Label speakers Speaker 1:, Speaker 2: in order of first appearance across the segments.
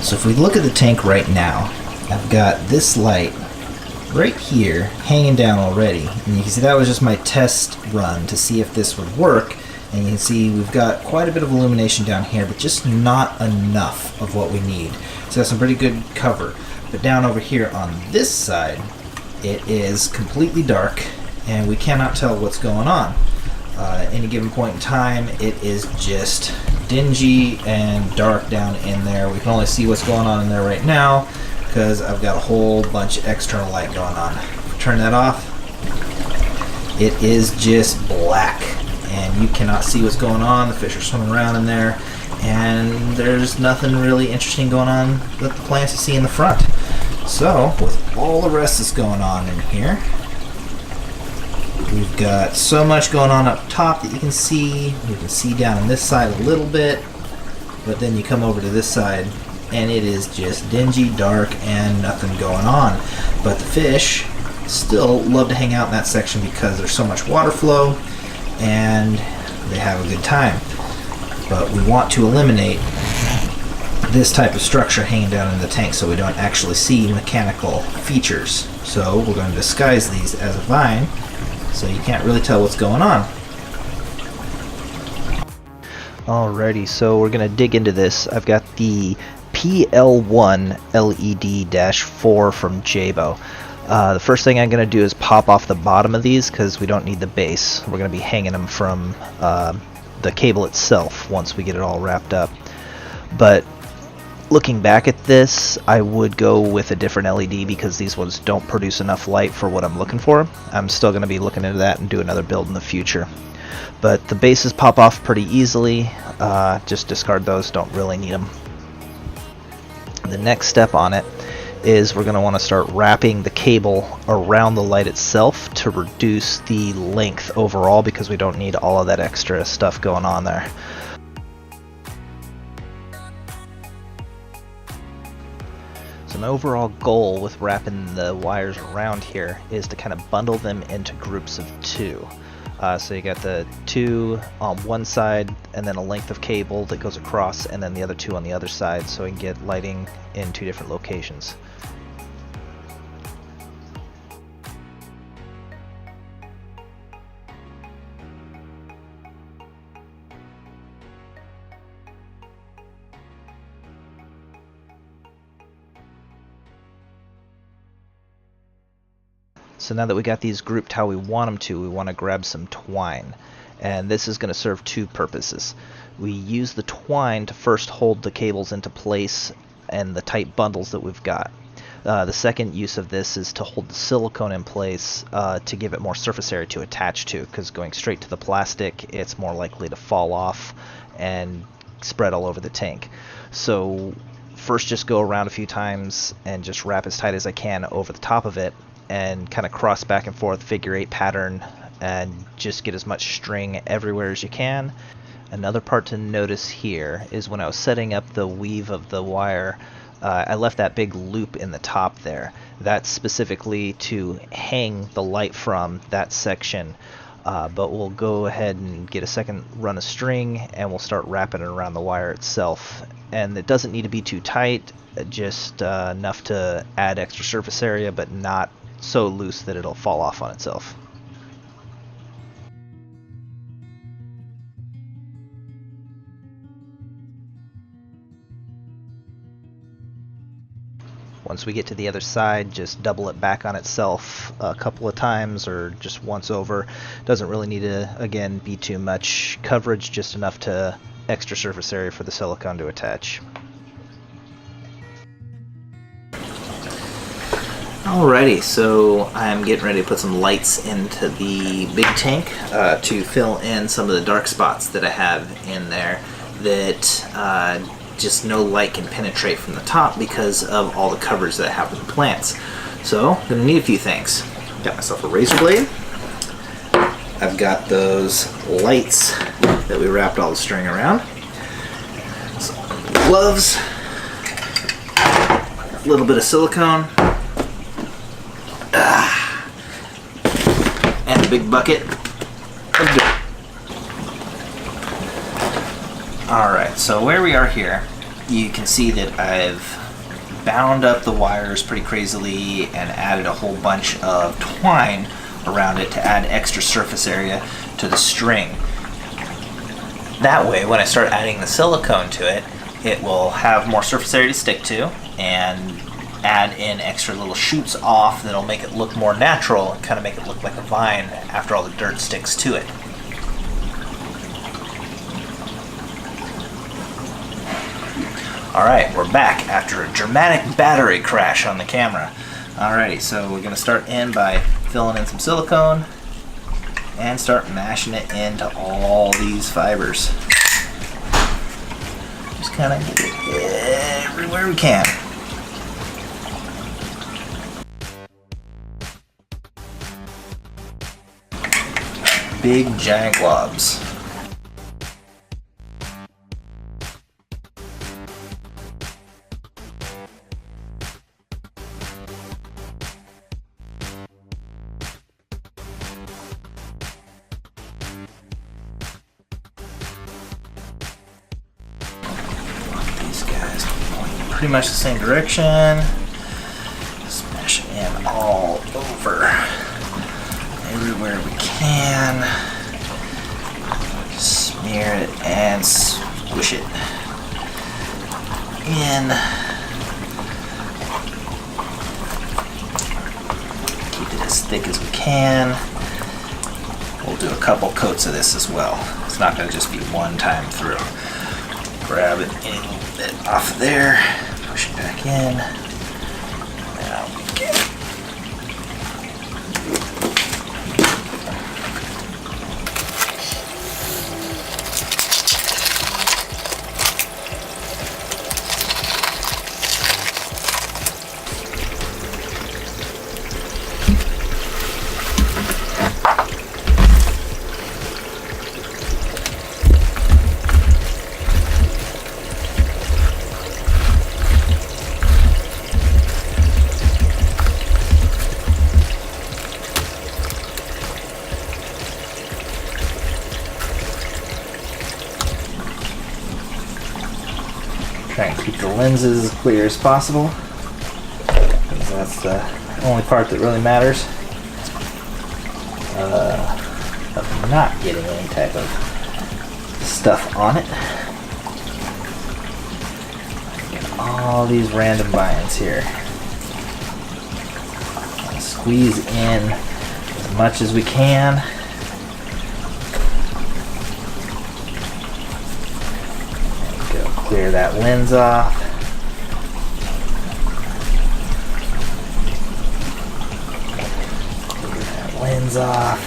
Speaker 1: So if we look at the tank right now, I've got this light right here hanging down already, and you can see that was just my test run to see if this would work. And you can see we've got quite a bit of illumination down here, but just not enough of what we need. So that's some pretty good cover. But down over here on this side, it is completely dark, and we cannot tell what's going on. At any given point in time, it is just dingy and dark down in there. We can only see what's going on in there right now because I've got a whole bunch of external light going on. Turn that off. It is just black, and you cannot see what's going on. The fish are swimming around in there, and there's nothing really interesting going on that the plants you see in the front. So, with all the rest that's going on in here, we've got so much going on up top that you can see. You can see down on this side a little bit, but then you come over to this side, and it is just dingy, dark, and nothing going on. But the fish still love to hang out in that section because there's so much water flow, and they have a good time. But we want to eliminate this type of structure hanging down in the tank so we don't actually see mechanical features. So we're going to disguise these as a vine so you can't really tell what's going on.
Speaker 2: Alrighty, so we're going to dig into this. I've got the PL1 LED-4 from Jabo. The first thing I'm going to do is pop off the bottom of these because we don't need the base. We're going to be hanging them from the cable itself once we get it all wrapped up. But looking back at this, I would go with a different LED because these ones don't produce enough light for what I'm looking for. I'm still going to be looking into that and do another build in the future. But the bases pop off pretty easily. Just discard those, don't really need them. The next step on it is we're going to want to start wrapping the cable around the light itself to reduce the length overall because we don't need all of that extra stuff going on there. So my overall goal with wrapping the wires around here is to kind of bundle them into groups of two. So you got the two on one side and then a length of cable that goes across, and then the other two on the other side, so we can get lighting in two different locations. So now that we got these grouped how we want them to, we want to grab some twine. And this is going to serve two purposes. We use the twine to first hold the cables into place and the tight bundles that we've got. The second use of this is to hold the silicone in place to give it more surface area to attach to, because going straight to the plastic, it's more likely to fall off and spread all over the tank. So first just go around a few times and just wrap as tight as I can over the top of it, and kind of cross back and forth figure 8 pattern and just get as much string everywhere as you can. Another part to notice here is when I was setting up the weave of the wire, I left that big loop in the top there. That's specifically to hang the light from that section. But we'll go ahead and get a second run of string and we'll start wrapping it around the wire itself. And it doesn't need to be too tight, just enough to add extra surface area, but not so loose that it'll fall off on itself. Once we get to the other side, just double it back on itself a couple of times or just once over. Doesn't really need to, again, be too much coverage, just enough to extra surface area for the silicone to attach.
Speaker 1: Alrighty, so I'm getting ready to put some lights into the big tank to fill in some of the dark spots that I have in there that just no light can penetrate from the top because of all the coverage that I have with the plants. So I'm going to need a few things. Got myself a razor blade. I've got those lights that we wrapped all the string around. Some gloves. A little bit of silicone. And a big bucket of dirt. Alright, so where we are here you can see that I've bound up the wires pretty crazily and added a whole bunch of twine around it to add extra surface area to the string. That way, when I start adding the silicone to it, it will have more surface area to stick to and add in extra little shoots off that'll make it look more natural and kind of make it look like a vine after all the dirt sticks to it. Alright, we're back after a dramatic battery crash on the camera. Alrighty, so we're going to start in by filling in some silicone and start mashing it into all these fibers. Just kind of get it everywhere we can. Big giant globs. These guys point pretty much the same direction. Smash it in all over. Everywhere we can. Smear it and squish it in. Keep it as thick as we can. We'll do a couple coats of this as well. It's not going to just be one time through. Grab it a little bit off there, push it back in. Now we get it. Try and keep the lenses as clear as possible, because that's the only part that really matters. Of not getting any type of stuff on it. Get all these random vines here. Squeeze in as much as we can. Clear that lens off. Clear that lens off.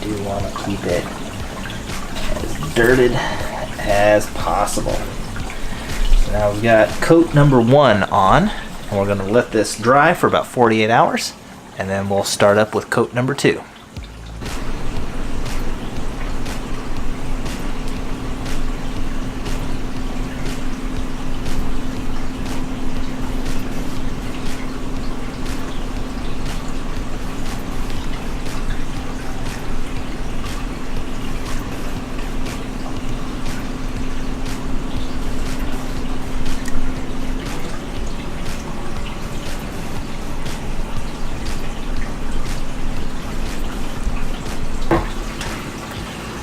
Speaker 1: We do want to keep it as dirted as possible. So now we've got coat number 1 on, and we're going to let this dry for about 48 hours, and then we'll start up with coat number 2.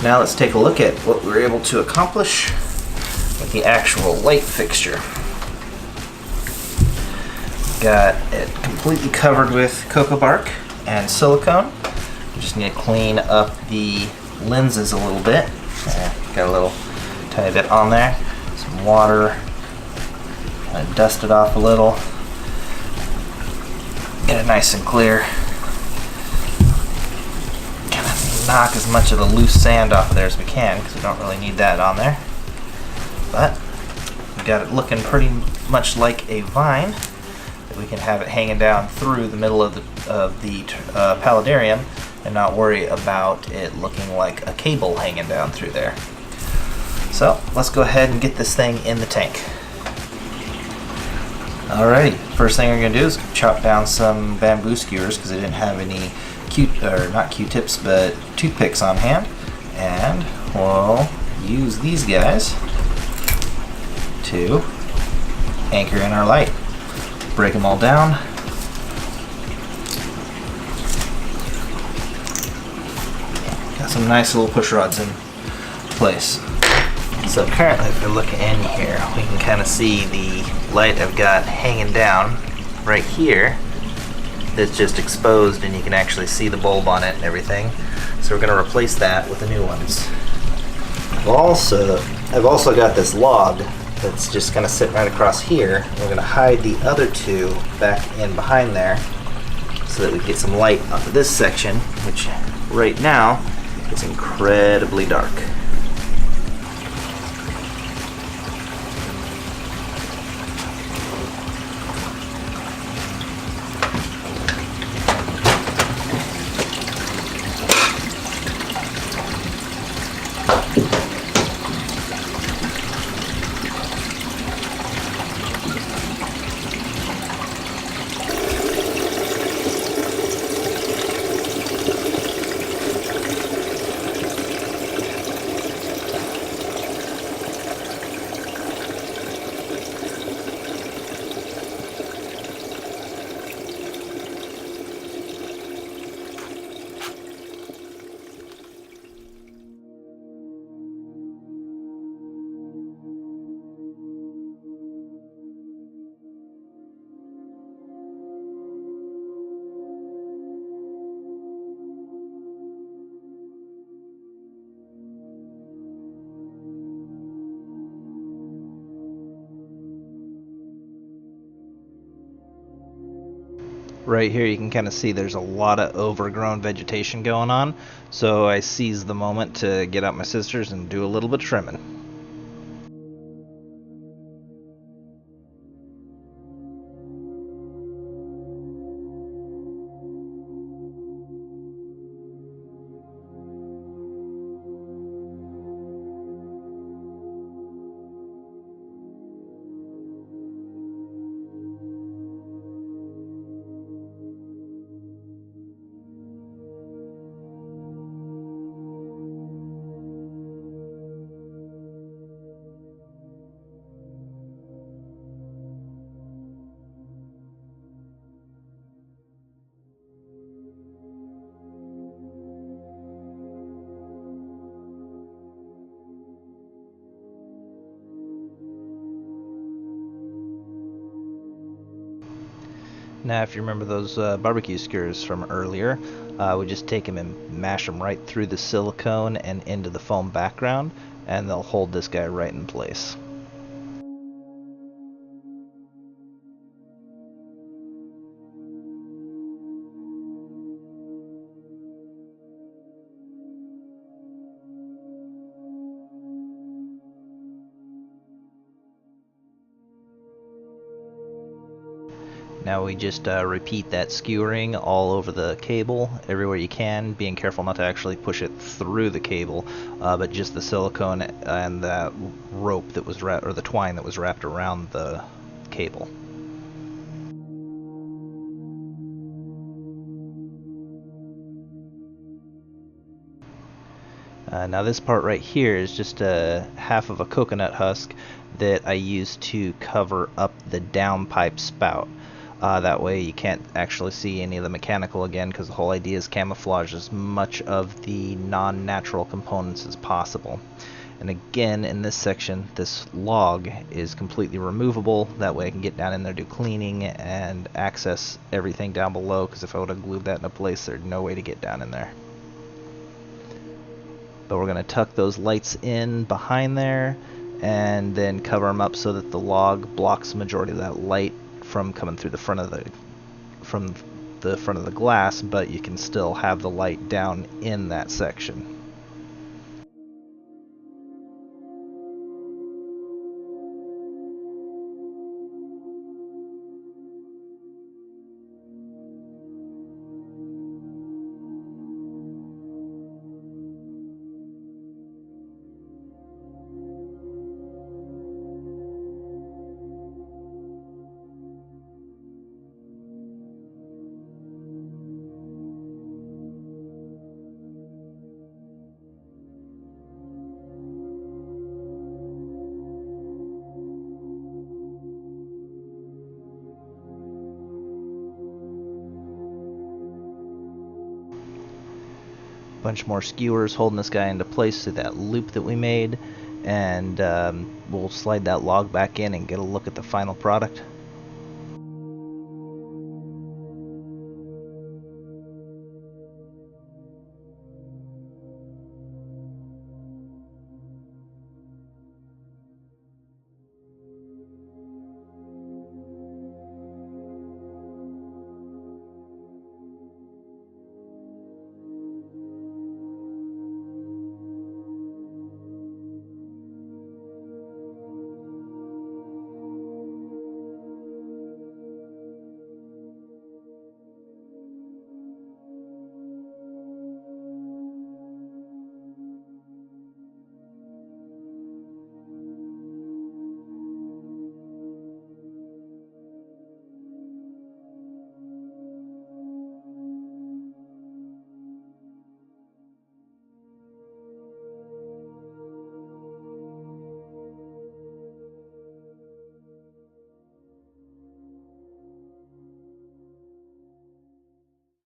Speaker 1: Now let's take a look at what we were able to accomplish with the actual light fixture. Got it completely covered with cocoa bark and silicone. We just need to clean up the lenses a little bit. Got a little tiny bit on there. Some water. Kind of dust it off a little. Get it nice and clear. Knock as much of the loose sand off of there as we can, because we don't really need that on there. But we got it looking pretty much like a vine. That we can have it hanging down through the middle of the Paludarium and not worry about it looking like a cable hanging down through there. So let's go ahead and get this thing in the tank. Alrighty, first thing we're going to do is chop down some bamboo skewers, because I didn't have any not Q-tips, but toothpicks on hand, and we'll use these guys to anchor in our light. Break them all down. Got some nice little push rods in place. So currently, if we look in here, we can kind of see the light I've got hanging down right here that's just exposed, and you can actually see the bulb on it and everything. So we're going to replace that with the new ones. I've also got this log that's just going to sit right across here. We're going to hide the other two back in behind there so that we get some light onto this section, which right now is incredibly dark.
Speaker 2: Right here you can kind of see there's a lot of overgrown vegetation going on, so I seized the moment to get out my scissors and do a little bit of trimming. Now, if you remember those barbecue skewers from earlier, we just take them and mash them right through the silicone and into the foam background, and they'll hold this guy right in place. Now we just repeat that skewering all over the cable, everywhere you can, being careful not to actually push it through the cable, but just the silicone and that rope that was wrapped, or the twine that was wrapped around the cable. Now this part right here is just a half of a coconut husk that I use to cover up the downpipe spout. That way you can't actually see any of the mechanical again, because the whole idea is camouflage as much of the non-natural components as possible. And again, in this section, this log is completely removable. That way I can get down in there, do cleaning, and access everything down below, because if I would have glued that in a place, there's no way to get down in there. But we're going to tuck those lights in behind there and then cover them up so that the log blocks the majority of that light from coming through the front of the glass, but you can still have the light down in that section. bunch more skewers holding this guy into place through that loop that we made, and we'll slide that log back in and get a look at the final product.